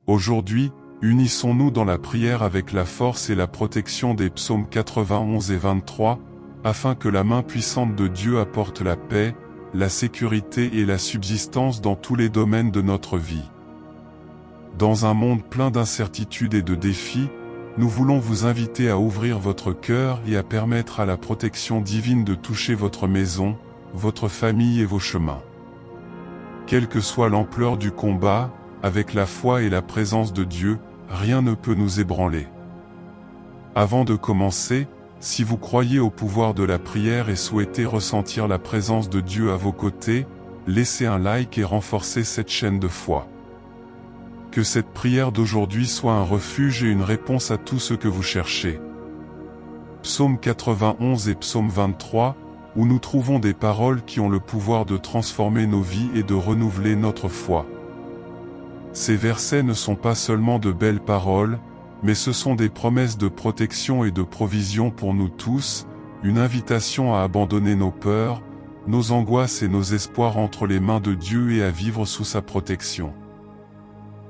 Aujourd'hui, unissons-nous dans la prière avec la force et la protection des psaumes 91 et 23, afin que la main puissante de Dieu apporte la paix, la sécurité et la subsistance dans tous les domaines de notre vie. Dans un monde plein d'incertitudes et de défis, nous voulons vous inviter à ouvrir votre cœur et à permettre à la protection divine de toucher votre maison, votre famille et vos chemins. Quelle que soit l'ampleur du combat, avec la foi et la présence de Dieu, rien ne peut nous ébranler. Avant de commencer, si vous croyez au pouvoir de la prière et souhaitez ressentir la présence de Dieu à vos côtés, laissez un like et renforcez cette chaîne de foi. Que cette prière d'aujourd'hui soit un refuge et une réponse à tout ce que vous cherchez. Psaume 91 et Psaume 23, où nous trouvons des paroles qui ont le pouvoir de transformer nos vies et de renouveler notre foi. Ces versets ne sont pas seulement de belles paroles, mais ce sont des promesses de protection et de provision pour nous tous, une invitation à abandonner nos peurs, nos angoisses et nos espoirs entre les mains de Dieu et à vivre sous sa protection.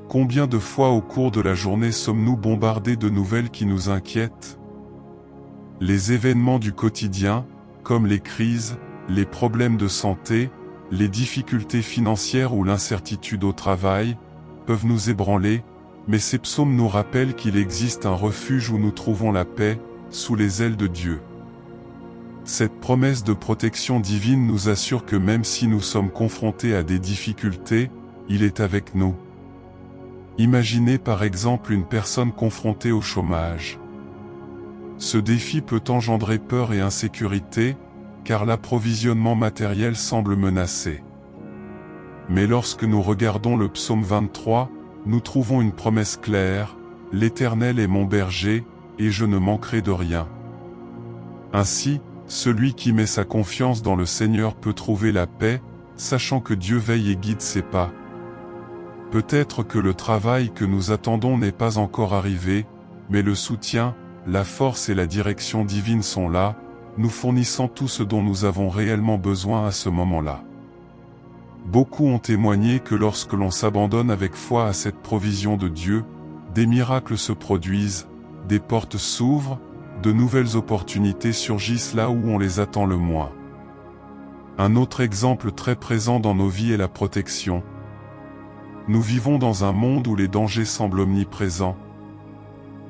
Combien de fois au cours de la journée sommes-nous bombardés de nouvelles qui nous inquiètent? Les événements du quotidien, comme les crises, les problèmes de santé, les difficultés financières ou l'incertitude au travail, peuvent nous ébranler, mais ces psaumes nous rappellent qu'il existe un refuge où nous trouvons la paix, sous les ailes de Dieu. Cette promesse de protection divine nous assure que même si nous sommes confrontés à des difficultés, il est avec nous. Imaginez par exemple une personne confrontée au chômage. Ce défi peut engendrer peur et insécurité, car l'approvisionnement matériel semble menacé. Mais lorsque nous regardons le psaume 23, nous trouvons une promesse claire, « L'Éternel est mon berger, et je ne manquerai de rien ». Ainsi, celui qui met sa confiance dans le Seigneur peut trouver la paix, sachant que Dieu veille et guide ses pas. Peut-être que le travail que nous attendons n'est pas encore arrivé, mais le soutien, la force et la direction divine sont là, nous fournissant tout ce dont nous avons réellement besoin à ce moment-là. Beaucoup ont témoigné que lorsque l'on s'abandonne avec foi à cette provision de Dieu, des miracles se produisent, des portes s'ouvrent, de nouvelles opportunités surgissent là où on les attend le moins. Un autre exemple très présent dans nos vies est la protection. Nous vivons dans un monde où les dangers semblent omniprésents.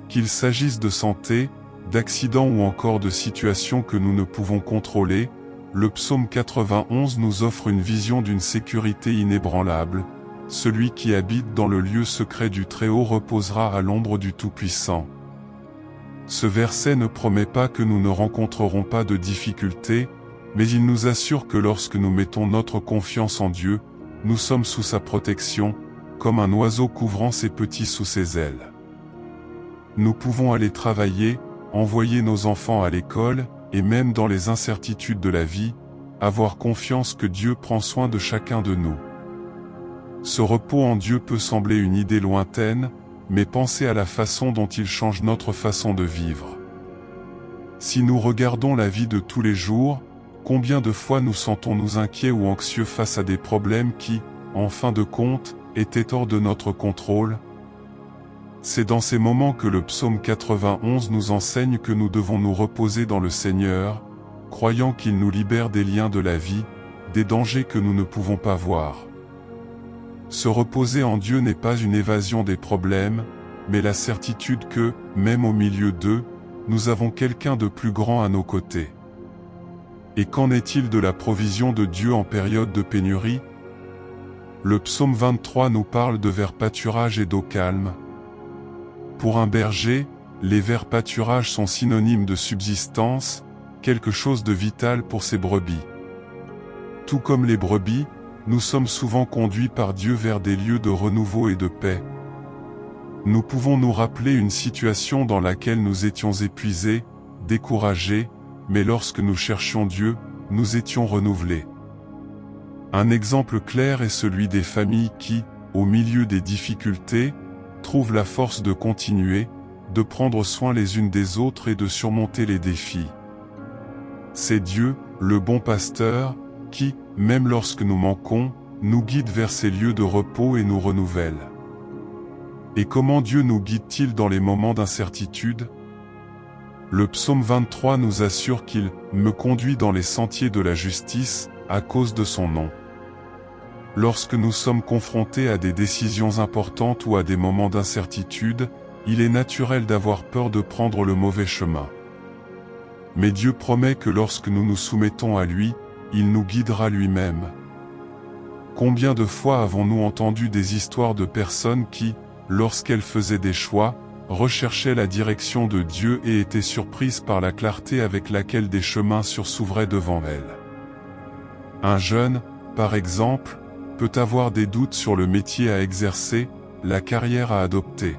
Qu'il s'agisse de santé, d'accidents ou encore de situations que nous ne pouvons contrôler, le psaume 91 nous offre une vision d'une sécurité inébranlable. Celui qui habite dans le lieu secret du Très-Haut reposera à l'ombre du Tout-Puissant. Ce verset ne promet pas que nous ne rencontrerons pas de difficultés, mais il nous assure que lorsque nous mettons notre confiance en Dieu, nous sommes sous sa protection, comme un oiseau couvrant ses petits sous ses ailes. Nous pouvons aller travailler, envoyer nos enfants à l'école, et même dans les incertitudes de la vie, avoir confiance que Dieu prend soin de chacun de nous. Ce repos en Dieu peut sembler une idée lointaine, mais pensez à la façon dont il change notre façon de vivre. Si nous regardons la vie de tous les jours, combien de fois nous sentons-nous inquiets ou anxieux face à des problèmes qui, en fin de compte, étaient hors de notre contrôle? C'est dans ces moments que le psaume 91 nous enseigne que nous devons nous reposer dans le Seigneur, croyant qu'il nous libère des liens de la vie, des dangers que nous ne pouvons pas voir. Se reposer en Dieu n'est pas une évasion des problèmes, mais la certitude que, même au milieu d'eux, nous avons quelqu'un de plus grand à nos côtés. Et qu'en est-il de la provision de Dieu en période de pénurie? Le psaume 23 nous parle de verts pâturages et d'eau calme. Pour un berger, les verts pâturages sont synonymes de subsistance, quelque chose de vital pour ses brebis. Tout comme les brebis, nous sommes souvent conduits par Dieu vers des lieux de renouveau et de paix. Nous pouvons nous rappeler une situation dans laquelle nous étions épuisés, découragés, mais lorsque nous cherchions Dieu, nous étions renouvelés. Un exemple clair est celui des familles qui, au milieu des difficultés, trouvent la force de continuer, de prendre soin les unes des autres et de surmonter les défis. C'est Dieu, le bon pasteur, qui, même lorsque nous manquons, nous guide vers ces lieux de repos et nous renouvelle. Et comment Dieu nous guide-t-il dans les moments d'incertitude? Le psaume 23 nous assure qu'il « me conduit dans les sentiers de la justice » à cause de son nom. Lorsque nous sommes confrontés à des décisions importantes ou à des moments d'incertitude, il est naturel d'avoir peur de prendre le mauvais chemin. Mais Dieu promet que lorsque nous nous soumettons à lui, il nous guidera lui-même. Combien de fois avons-nous entendu des histoires de personnes qui, lorsqu'elles faisaient des choix, recherchaient la direction de Dieu et étaient surprises par la clarté avec laquelle des chemins s'ouvraient devant elles. Un jeune, par exemple, peut avoir des doutes sur le métier à exercer, la carrière à adopter.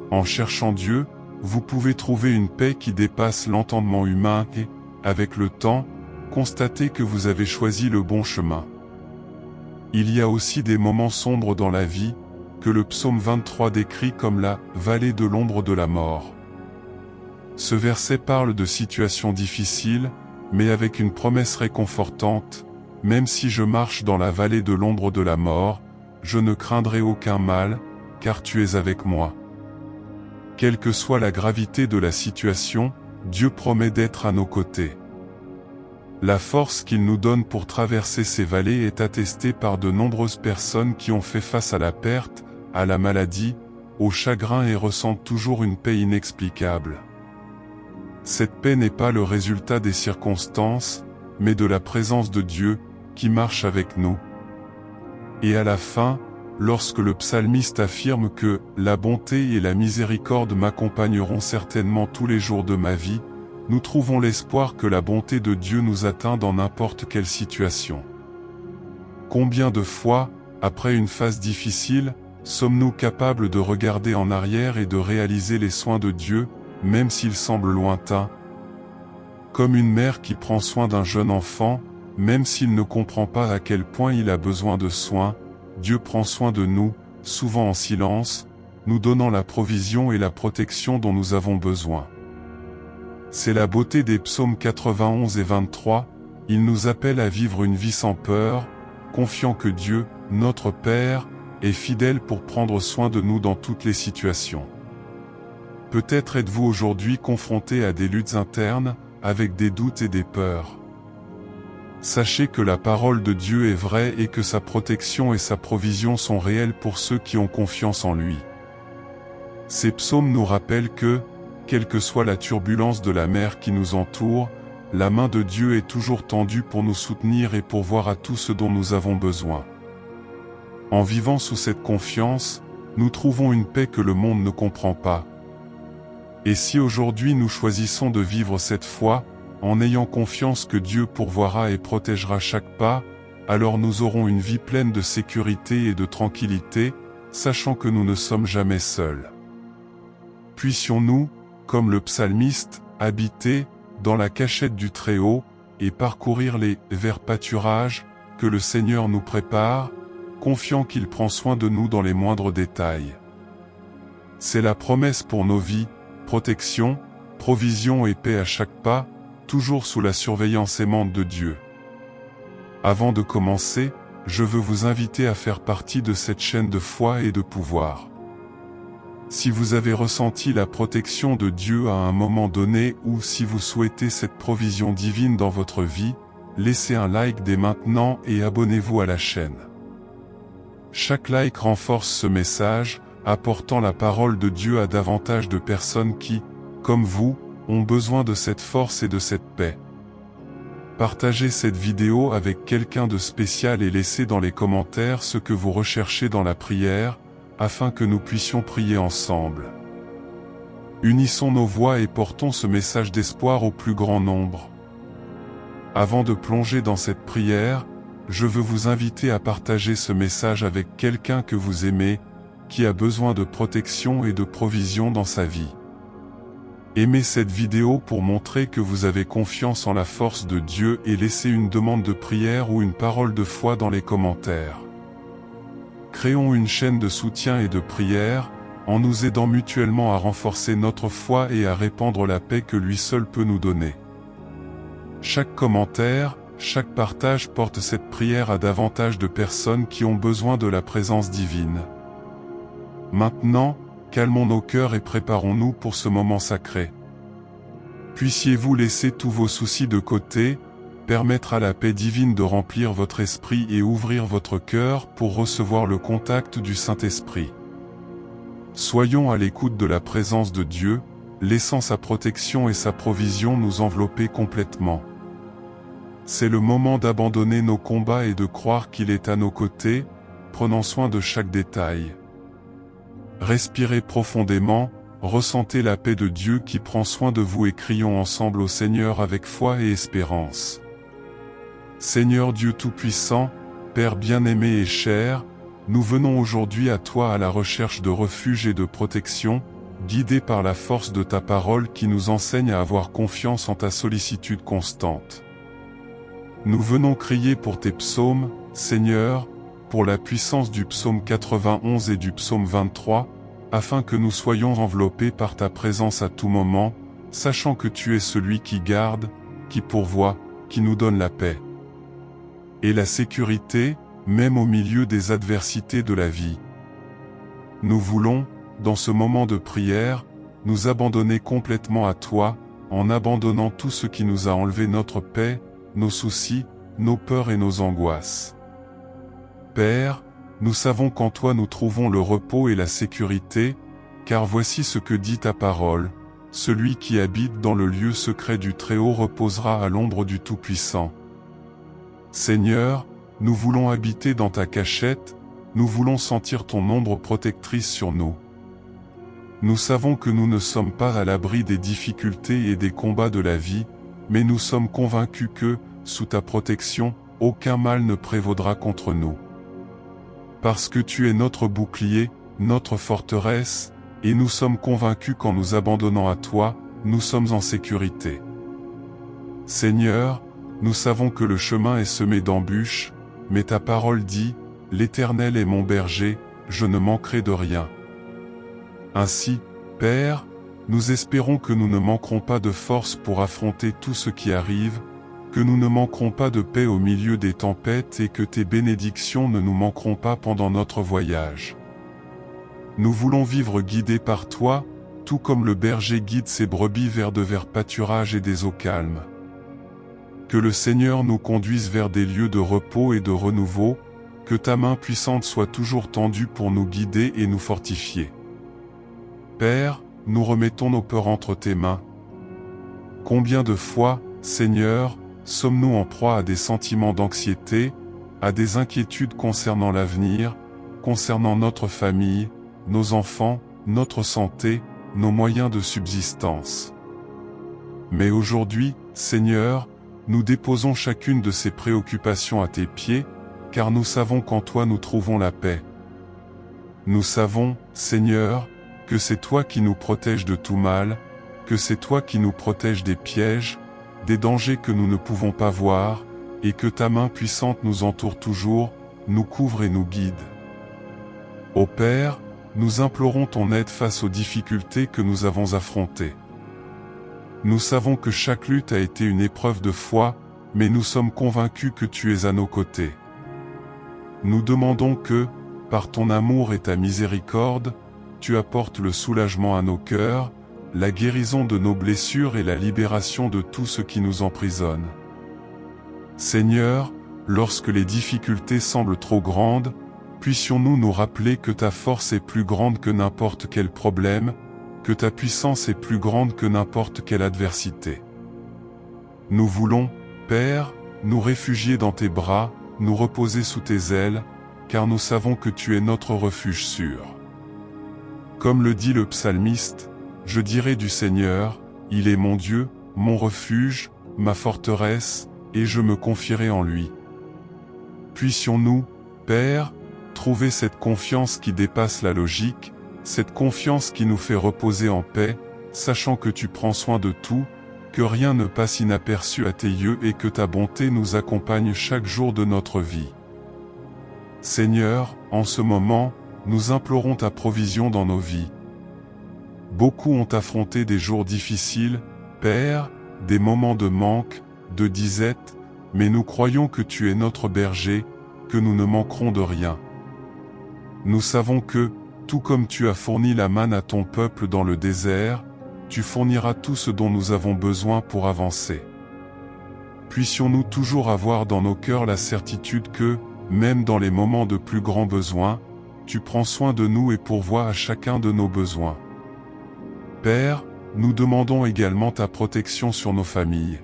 En cherchant Dieu, vous pouvez trouver une paix qui dépasse l'entendement humain et, avec le temps, constater que vous avez choisi le bon chemin. Il y a aussi des moments sombres dans la vie, que le psaume 23 décrit comme la « vallée de l'ombre de la mort ». Ce verset parle de situations difficiles, mais avec une promesse réconfortante, « Même si je marche dans la vallée de l'ombre de la mort, je ne craindrai aucun mal, car tu es avec moi. » Quelle que soit la gravité de la situation, Dieu promet d'être à nos côtés. La force qu'il nous donne pour traverser ces vallées est attestée par de nombreuses personnes qui ont fait face à la perte, à la maladie, au chagrin et ressentent toujours une paix inexplicable. Cette paix n'est pas le résultat des circonstances, mais de la présence de Dieu, qui marche avec nous. Et à la fin, lorsque le psalmiste affirme que « la bonté et la miséricorde m'accompagneront certainement tous les jours de ma vie », nous trouvons l'espoir que la bonté de Dieu nous atteint dans n'importe quelle situation. Combien de fois, après une phase difficile, sommes-nous capables de regarder en arrière et de réaliser les soins de Dieu, même s'ils semblent lointains? Comme une mère qui prend soin d'un jeune enfant, même s'il ne comprend pas à quel point il a besoin de soins, Dieu prend soin de nous, souvent en silence, nous donnant la provision et la protection dont nous avons besoin. C'est la beauté des psaumes 91 et 23, il nous appelle à vivre une vie sans peur, confiant que Dieu, notre Père, est fidèle pour prendre soin de nous dans toutes les situations. Peut-être êtes-vous aujourd'hui confronté à des luttes internes, avec des doutes et des peurs. Sachez que la parole de Dieu est vraie et que sa protection et sa provision sont réelles pour ceux qui ont confiance en lui. Ces psaumes nous rappellent que, quelle que soit la turbulence de la mer qui nous entoure, la main de Dieu est toujours tendue pour nous soutenir et pourvoir à tout ce dont nous avons besoin. En vivant sous cette confiance, nous trouvons une paix que le monde ne comprend pas. Et si aujourd'hui nous choisissons de vivre cette foi, en ayant confiance que Dieu pourvoira et protégera chaque pas, alors nous aurons une vie pleine de sécurité et de tranquillité, sachant que nous ne sommes jamais seuls. Puissions-nous, comme le psalmiste, habiter dans la cachette du Très-Haut et parcourir les verts pâturages que le Seigneur nous prépare, confiant qu'il prend soin de nous dans les moindres détails. C'est la promesse pour nos vies, protection, provision et paix à chaque pas, toujours sous la surveillance aimante de Dieu. Avant de commencer, je veux vous inviter à faire partie de cette chaîne de foi et de pouvoir. Si vous avez ressenti la protection de Dieu à un moment donné ou si vous souhaitez cette provision divine dans votre vie, laissez un like dès maintenant et abonnez-vous à la chaîne. Chaque like renforce ce message, apportant la parole de Dieu à davantage de personnes qui, comme vous, ont besoin de cette force et de cette paix. Partagez cette vidéo avec quelqu'un de spécial et laissez dans les commentaires ce que vous recherchez dans la prière, afin que nous puissions prier ensemble. Unissons nos voix et portons ce message d'espoir au plus grand nombre. Avant de plonger dans cette prière, je veux vous inviter à partager ce message avec quelqu'un que vous aimez, qui a besoin de protection et de provision dans sa vie. Aimez cette vidéo pour montrer que vous avez confiance en la force de Dieu et laissez une demande de prière ou une parole de foi dans les commentaires. Créons une chaîne de soutien et de prière, en nous aidant mutuellement à renforcer notre foi et à répandre la paix que lui seul peut nous donner. Chaque commentaire, chaque partage porte cette prière à davantage de personnes qui ont besoin de la présence divine. Maintenant, calmons nos cœurs et préparons-nous pour ce moment sacré. Puissiez-vous laisser tous vos soucis de côté, permettre à la paix divine de remplir votre esprit et ouvrir votre cœur pour recevoir le contact du Saint-Esprit. Soyons à l'écoute de la présence de Dieu, laissant sa protection et sa provision nous envelopper complètement. C'est le moment d'abandonner nos combats et de croire qu'il est à nos côtés, prenant soin de chaque détail. Respirez profondément, ressentez la paix de Dieu qui prend soin de vous et crions ensemble au Seigneur avec foi et espérance. Seigneur Dieu Tout-Puissant, Père bien-aimé et cher, nous venons aujourd'hui à toi à la recherche de refuge et de protection, guidés par la force de ta parole qui nous enseigne à avoir confiance en ta sollicitude constante. Nous venons crier pour tes psaumes, Seigneur, pour la puissance du psaume 91 et du psaume 23, afin que nous soyons enveloppés par ta présence à tout moment, sachant que tu es celui qui garde, qui pourvoit, qui nous donne la paix et la sécurité, même au milieu des adversités de la vie. Nous voulons, dans ce moment de prière, nous abandonner complètement à toi, en abandonnant tout ce qui nous a enlevé notre paix, nos soucis, nos peurs et nos angoisses. Père, nous savons qu'en toi nous trouvons le repos et la sécurité, car voici ce que dit ta parole, celui qui habite dans le lieu secret du Très-Haut reposera à l'ombre du Tout-Puissant. Seigneur, nous voulons habiter dans ta cachette, nous voulons sentir ton ombre protectrice sur nous. Nous savons que nous ne sommes pas à l'abri des difficultés et des combats de la vie, mais nous sommes convaincus que, sous ta protection, aucun mal ne prévaudra contre nous. Parce que tu es notre bouclier, notre forteresse, et nous sommes convaincus qu'en nous abandonnant à toi, nous sommes en sécurité. Seigneur, nous savons que le chemin est semé d'embûches, mais ta parole dit, « L'Éternel est mon berger, je ne manquerai de rien. » Ainsi, Père, nous espérons que nous ne manquerons pas de force pour affronter tout ce qui arrive, que nous ne manquerons pas de paix au milieu des tempêtes et que tes bénédictions ne nous manqueront pas pendant notre voyage. Nous voulons vivre guidés par toi, tout comme le berger guide ses brebis vers de verts pâturages et des eaux calmes. Que le Seigneur nous conduise vers des lieux de repos et de renouveau, que ta main puissante soit toujours tendue pour nous guider et nous fortifier. Père, nous remettons nos peurs entre tes mains. Combien de fois, Seigneur, sommes-nous en proie à des sentiments d'anxiété, à des inquiétudes concernant l'avenir, concernant notre famille, nos enfants, notre santé, nos moyens de subsistance. Mais aujourd'hui, Seigneur, nous déposons chacune de ces préoccupations à tes pieds, car nous savons qu'en toi nous trouvons la paix. Nous savons, Seigneur, que c'est toi qui nous protèges de tout mal, que c'est toi qui nous protèges des pièges, des dangers que nous ne pouvons pas voir, et que ta main puissante nous entoure toujours, nous couvre et nous guide. Ô Père, nous implorons ton aide face aux difficultés que nous avons affrontées. Nous savons que chaque lutte a été une épreuve de foi, mais nous sommes convaincus que tu es à nos côtés. Nous demandons que, par ton amour et ta miséricorde, tu apportes le soulagement à nos cœurs, la guérison de nos blessures et la libération de tout ce qui nous emprisonne. Seigneur, lorsque les difficultés semblent trop grandes, puissions-nous nous rappeler que ta force est plus grande que n'importe quel problème, que ta puissance est plus grande que n'importe quelle adversité. Nous voulons, Père, nous réfugier dans tes bras, nous reposer sous tes ailes, car nous savons que tu es notre refuge sûr. Comme le dit le psalmiste, je dirai du Seigneur, il est mon Dieu, mon refuge, ma forteresse, et je me confierai en lui. Puissions-nous, Père, trouver cette confiance qui dépasse la logique, cette confiance qui nous fait reposer en paix, sachant que tu prends soin de tout, que rien ne passe inaperçu à tes yeux et que ta bonté nous accompagne chaque jour de notre vie. Seigneur, en ce moment, nous implorons ta provision dans nos vies. Beaucoup ont affronté des jours difficiles, Père, des moments de manque, de disette, mais nous croyons que tu es notre berger, que nous ne manquerons de rien. Nous savons que, Tout comme tu as fourni la manne à ton peuple dans le désert, tu fourniras tout ce dont nous avons besoin pour avancer. Puissions-nous toujours avoir dans nos cœurs la certitude que, même dans les moments de plus grands besoins, tu prends soin de nous et pourvois à chacun de nos besoins. Père, nous demandons également ta protection sur nos familles.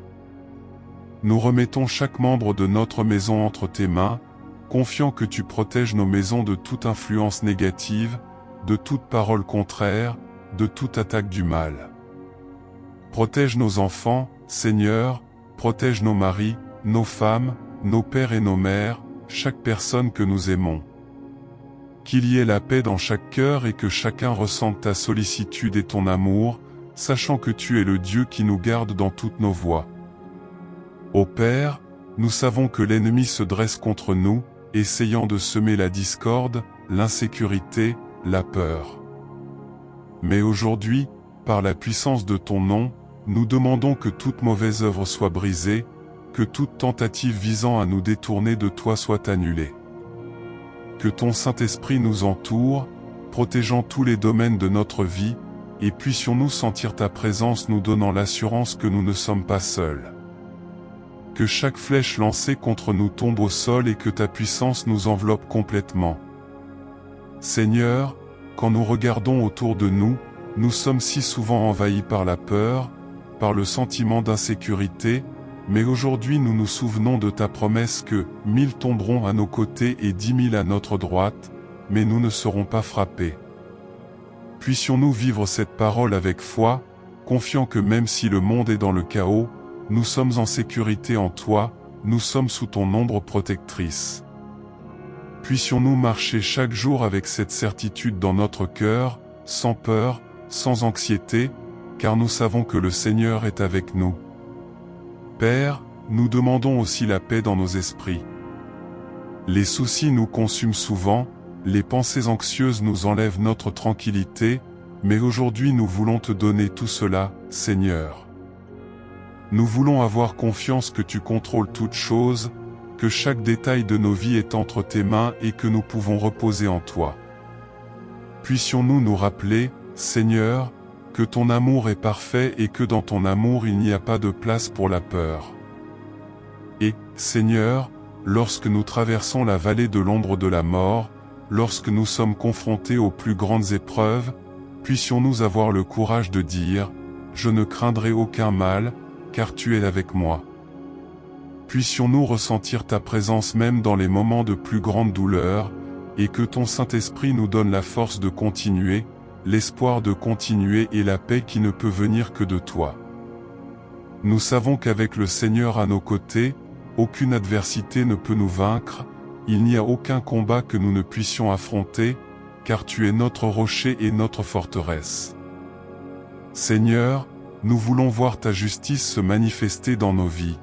Nous remettons chaque membre de notre maison entre tes mains, confiant que tu protèges nos maisons de toute influence négative, de toute parole contraire, de toute attaque du mal. Protège nos enfants, Seigneur, protège nos maris, nos femmes, nos pères et nos mères, chaque personne que nous aimons. Qu'il y ait la paix dans chaque cœur et que chacun ressente ta sollicitude et ton amour, sachant que tu es le Dieu qui nous garde dans toutes nos voies. Ô Père, nous savons que l'ennemi se dresse contre nous, essayant de semer la discorde, l'insécurité, la peur. Mais aujourd'hui, par la puissance de ton nom, nous demandons que toute mauvaise œuvre soit brisée, que toute tentative visant à nous détourner de toi soit annulée. Que ton Saint-Esprit nous entoure, protégeant tous les domaines de notre vie, et puissions-nous sentir ta présence nous donnant l'assurance que nous ne sommes pas seuls. Que chaque flèche lancée contre nous tombe au sol et que ta puissance nous enveloppe complètement. Seigneur, quand nous regardons autour de nous, nous sommes si souvent envahis par la peur, par le sentiment d'insécurité, mais aujourd'hui nous nous souvenons de ta promesse que 1000 tomberont à nos côtés et 10 000 à notre droite, mais nous ne serons pas frappés. Puissions-nous vivre cette parole avec foi, confiant que même si le monde est dans le chaos, nous sommes en sécurité en toi, nous sommes sous ton ombre protectrice. Puissions-nous marcher chaque jour avec cette certitude dans notre cœur, sans peur, sans anxiété, car nous savons que le Seigneur est avec nous. Père, nous demandons aussi la paix dans nos esprits. Les soucis nous consument souvent, les pensées anxieuses nous enlèvent notre tranquillité, mais aujourd'hui nous voulons te donner tout cela, Seigneur. Nous voulons avoir confiance que tu contrôles toutes choses, que chaque détail de nos vies est entre tes mains et que nous pouvons reposer en toi. Puissions-nous nous rappeler, Seigneur, que ton amour est parfait et que dans ton amour il n'y a pas de place pour la peur. Et, Seigneur, lorsque nous traversons la vallée de l'ombre de la mort, lorsque nous sommes confrontés aux plus grandes épreuves, puissions-nous avoir le courage de dire, « Je ne craindrai aucun mal, car tu es avec moi. » Puissions-nous ressentir ta présence même dans les moments de plus grande douleur, et que ton Saint-Esprit nous donne la force de continuer, l'espoir de continuer et la paix qui ne peut venir que de toi. Nous savons qu'avec le Seigneur à nos côtés, aucune adversité ne peut nous vaincre, il n'y a aucun combat que nous ne puissions affronter, car tu es notre rocher et notre forteresse. Seigneur, nous voulons voir ta justice se manifester dans nos vies.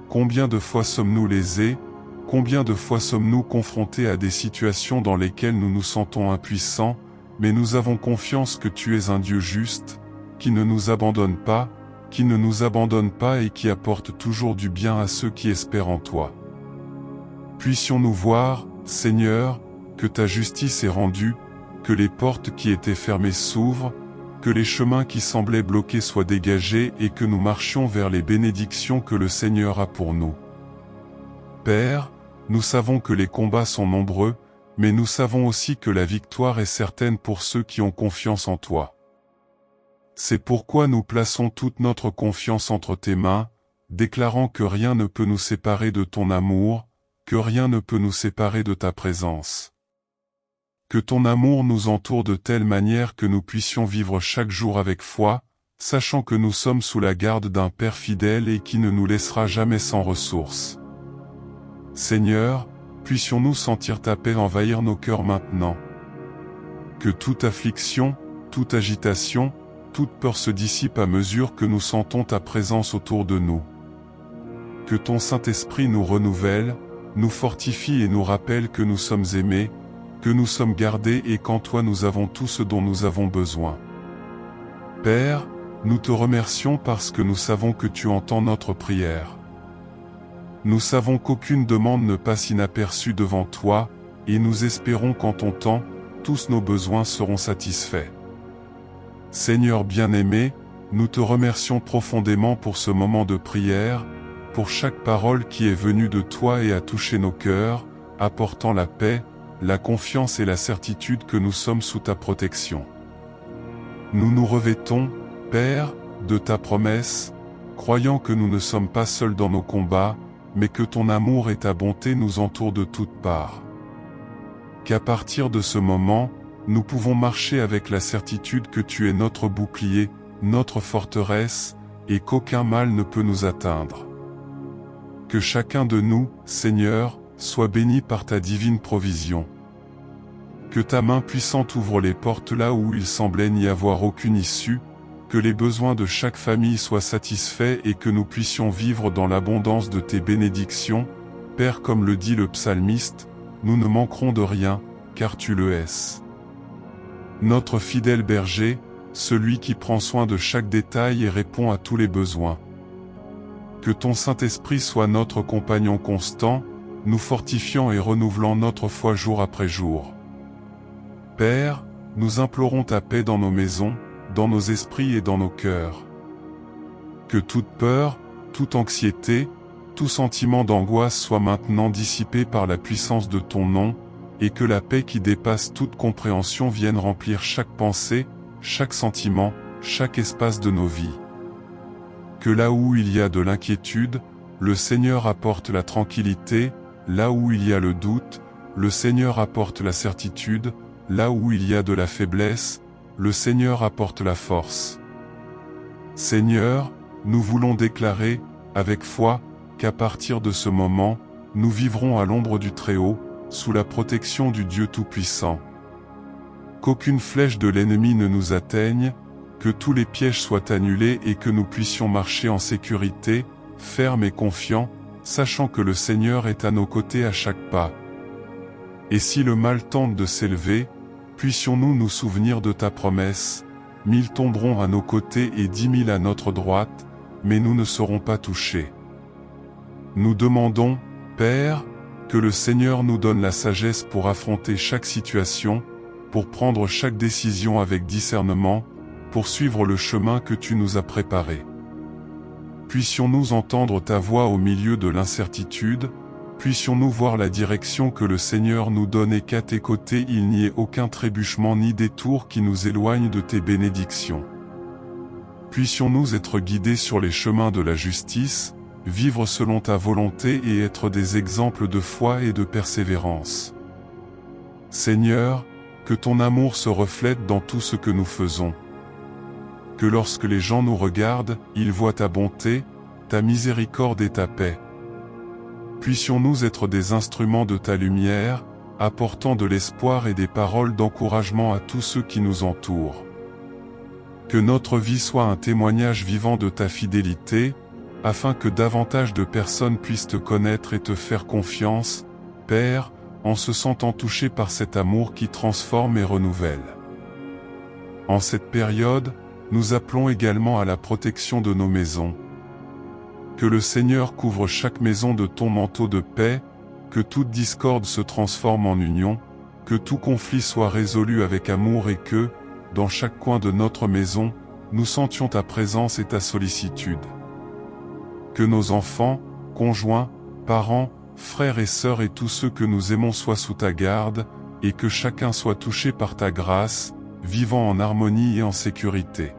Combien de fois sommes-nous lésés, combien de fois sommes-nous confrontés à des situations dans lesquelles nous nous sentons impuissants, mais nous avons confiance que tu es un Dieu juste, qui ne nous abandonne pas et qui apporte toujours du bien à ceux qui espèrent en toi. Puissions-nous voir, Seigneur, que ta justice est rendue, que les portes qui étaient fermées s'ouvrent, que les chemins qui semblaient bloqués soient dégagés et que nous marchions vers les bénédictions que le Seigneur a pour nous. Père, nous savons que les combats sont nombreux, mais nous savons aussi que la victoire est certaine pour ceux qui ont confiance en toi. C'est pourquoi nous plaçons toute notre confiance entre tes mains, déclarant que rien ne peut nous séparer de ton amour, que rien ne peut nous séparer de ta présence. Que ton amour nous entoure de telle manière que nous puissions vivre chaque jour avec foi, sachant que nous sommes sous la garde d'un Père fidèle et qui ne nous laissera jamais sans ressources. Seigneur, puissions-nous sentir ta paix envahir nos cœurs maintenant. Que toute affliction, toute agitation, toute peur se dissipe à mesure que nous sentons ta présence autour de nous. Que ton Saint-Esprit nous renouvelle, nous fortifie et nous rappelle que nous sommes aimés, que nous sommes gardés et qu'en toi nous avons tout ce dont nous avons besoin. Père, nous te remercions parce que nous savons que tu entends notre prière. Nous savons qu'aucune demande ne passe inaperçue devant toi, et nous espérons qu'en ton temps, tous nos besoins seront satisfaits. Seigneur bien-aimé, nous te remercions profondément pour ce moment de prière, pour chaque parole qui est venue de toi et a touché nos cœurs, apportant la paix, la confiance et la certitude que nous sommes sous ta protection. Nous nous revêtons, Père, de ta promesse, croyant que nous ne sommes pas seuls dans nos combats, mais que ton amour et ta bonté nous entourent de toutes parts. Qu'à partir de ce moment, nous pouvons marcher avec la certitude que tu es notre bouclier, notre forteresse, et qu'aucun mal ne peut nous atteindre. Que chacun de nous, Seigneur, soit béni par ta divine provision. Que ta main puissante ouvre les portes là où il semblait n'y avoir aucune issue, que les besoins de chaque famille soient satisfaits et que nous puissions vivre dans l'abondance de tes bénédictions. Père, comme le dit le psalmiste, nous ne manquerons de rien, car tu le es. Notre fidèle berger, celui qui prend soin de chaque détail et répond à tous les besoins. Que ton Saint-Esprit soit notre compagnon constant, nous fortifiant et renouvelant notre foi jour après jour. Père, nous implorons ta paix dans nos maisons, dans nos esprits et dans nos cœurs. Que toute peur, toute anxiété, tout sentiment d'angoisse soit maintenant dissipé par la puissance de ton nom, et que la paix qui dépasse toute compréhension vienne remplir chaque pensée, chaque sentiment, chaque espace de nos vies. Que là où il y a de l'inquiétude, le Seigneur apporte la tranquillité, là où il y a le doute, le Seigneur apporte la certitude, là où il y a de la faiblesse, le Seigneur apporte la force. Seigneur, nous voulons déclarer, avec foi, qu'à partir de ce moment, nous vivrons à l'ombre du Très-Haut, sous la protection du Dieu Tout-Puissant. Qu'aucune flèche de l'ennemi ne nous atteigne, que tous les pièges soient annulés et que nous puissions marcher en sécurité, fermes et confiants, sachant que le Seigneur est à nos côtés à chaque pas. Et si le mal tente de s'élever, puissions-nous nous souvenir de ta promesse, 1000 tomberont à nos côtés et 10 000 à notre droite, mais nous ne serons pas touchés. Nous demandons, Père, que le Seigneur nous donne la sagesse pour affronter chaque situation, pour prendre chaque décision avec discernement, pour suivre le chemin que tu nous as préparé. Puissions-nous entendre ta voix au milieu de l'incertitude, puissions-nous voir la direction que le Seigneur nous donne et qu'à tes côtés il n'y ait aucun trébuchement ni détour qui nous éloigne de tes bénédictions. Puissions-nous être guidés sur les chemins de la justice, vivre selon ta volonté et être des exemples de foi et de persévérance. Seigneur, que ton amour se reflète dans tout ce que nous faisons. Que lorsque les gens nous regardent, ils voient ta bonté, ta miséricorde et ta paix. Puissions-nous être des instruments de ta lumière, apportant de l'espoir et des paroles d'encouragement à tous ceux qui nous entourent. Que notre vie soit un témoignage vivant de ta fidélité, afin que davantage de personnes puissent te connaître et te faire confiance, Père, en se sentant touchés par cet amour qui transforme et renouvelle. En cette période, nous appelons également à la protection de nos maisons. Que le Seigneur couvre chaque maison de ton manteau de paix, que toute discorde se transforme en union, que tout conflit soit résolu avec amour et que, dans chaque coin de notre maison, nous sentions ta présence et ta sollicitude. Que nos enfants, conjoints, parents, frères et sœurs et tous ceux que nous aimons soient sous ta garde, et que chacun soit touché par ta grâce, vivant en harmonie et en sécurité.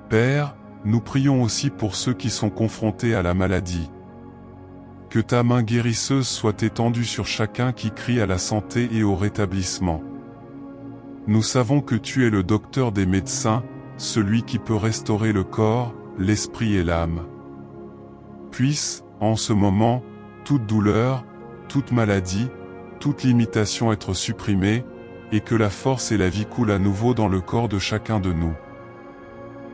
Père, nous prions aussi pour ceux qui sont confrontés à la maladie. Que ta main guérisseuse soit étendue sur chacun qui crie à la santé et au rétablissement. Nous savons que tu es le docteur des médecins, celui qui peut restaurer le corps, l'esprit et l'âme. Puisse, en ce moment, toute douleur, toute maladie, toute limitation être supprimée, et que la force et la vie coulent à nouveau dans le corps de chacun de nous.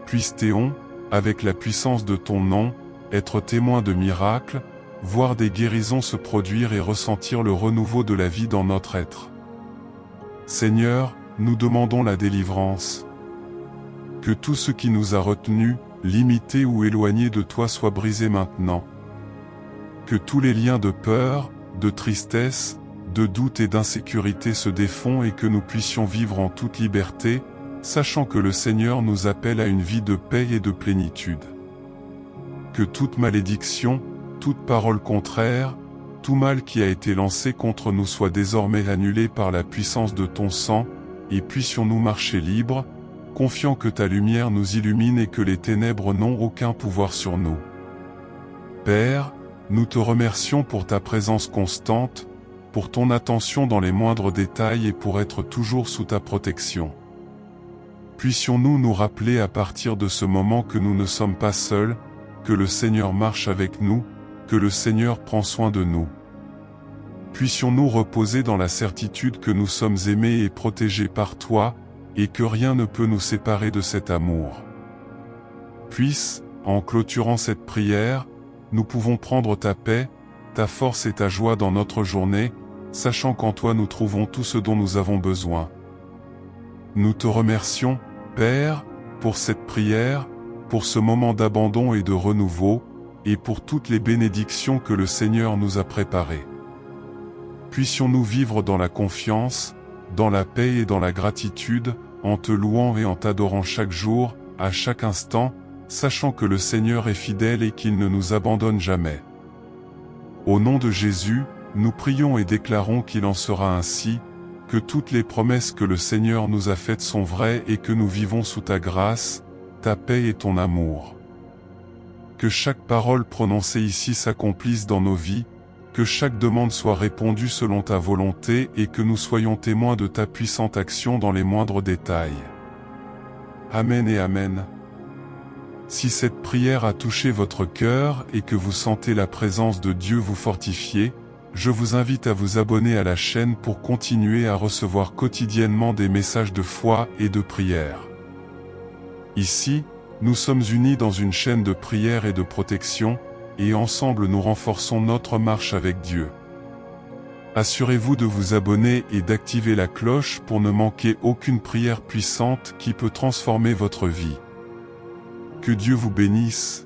Puisse-t-on, avec la puissance de ton nom, être témoin de miracles, voir des guérisons se produire et ressentir le renouveau de la vie dans notre être. Seigneur, nous demandons la délivrance. Que tout ce qui nous a retenus, limités ou éloignés de toi soit brisé maintenant. Que tous les liens de peur, de tristesse, de doute et d'insécurité se défont et que nous puissions vivre en toute liberté, sachant que le Seigneur nous appelle à une vie de paix et de plénitude. Que toute malédiction, toute parole contraire, tout mal qui a été lancé contre nous soit désormais annulé par la puissance de ton sang, et puissions-nous marcher libres, confiant que ta lumière nous illumine et que les ténèbres n'ont aucun pouvoir sur nous. Père, nous te remercions pour ta présence constante, pour ton attention dans les moindres détails et pour être toujours sous ta protection. Puissions-nous nous rappeler à partir de ce moment que nous ne sommes pas seuls, que le Seigneur marche avec nous, que le Seigneur prend soin de nous. Puissions-nous reposer dans la certitude que nous sommes aimés et protégés par toi, et que rien ne peut nous séparer de cet amour. Puisse, en clôturant cette prière, nous pouvons prendre ta paix, ta force et ta joie dans notre journée, sachant qu'en toi nous trouvons tout ce dont nous avons besoin. Nous te remercions, Père, pour cette prière, pour ce moment d'abandon et de renouveau, et pour toutes les bénédictions que le Seigneur nous a préparées. Puissions-nous vivre dans la confiance, dans la paix et dans la gratitude, en te louant et en t'adorant chaque jour, à chaque instant, sachant que le Seigneur est fidèle et qu'il ne nous abandonne jamais. Au nom de Jésus, nous prions et déclarons qu'il en sera ainsi, que toutes les promesses que le Seigneur nous a faites sont vraies et que nous vivons sous ta grâce, ta paix et ton amour. Que chaque parole prononcée ici s'accomplisse dans nos vies, que chaque demande soit répondue selon ta volonté et que nous soyons témoins de ta puissante action dans les moindres détails. Amen et Amen. Si cette prière a touché votre cœur et que vous sentez la présence de Dieu vous fortifier, je vous invite à vous abonner à la chaîne pour continuer à recevoir quotidiennement des messages de foi et de prière. Ici, nous sommes unis dans une chaîne de prière et de protection, et ensemble nous renforçons notre marche avec Dieu. Assurez-vous de vous abonner et d'activer la cloche pour ne manquer aucune prière puissante qui peut transformer votre vie. Que Dieu vous bénisse.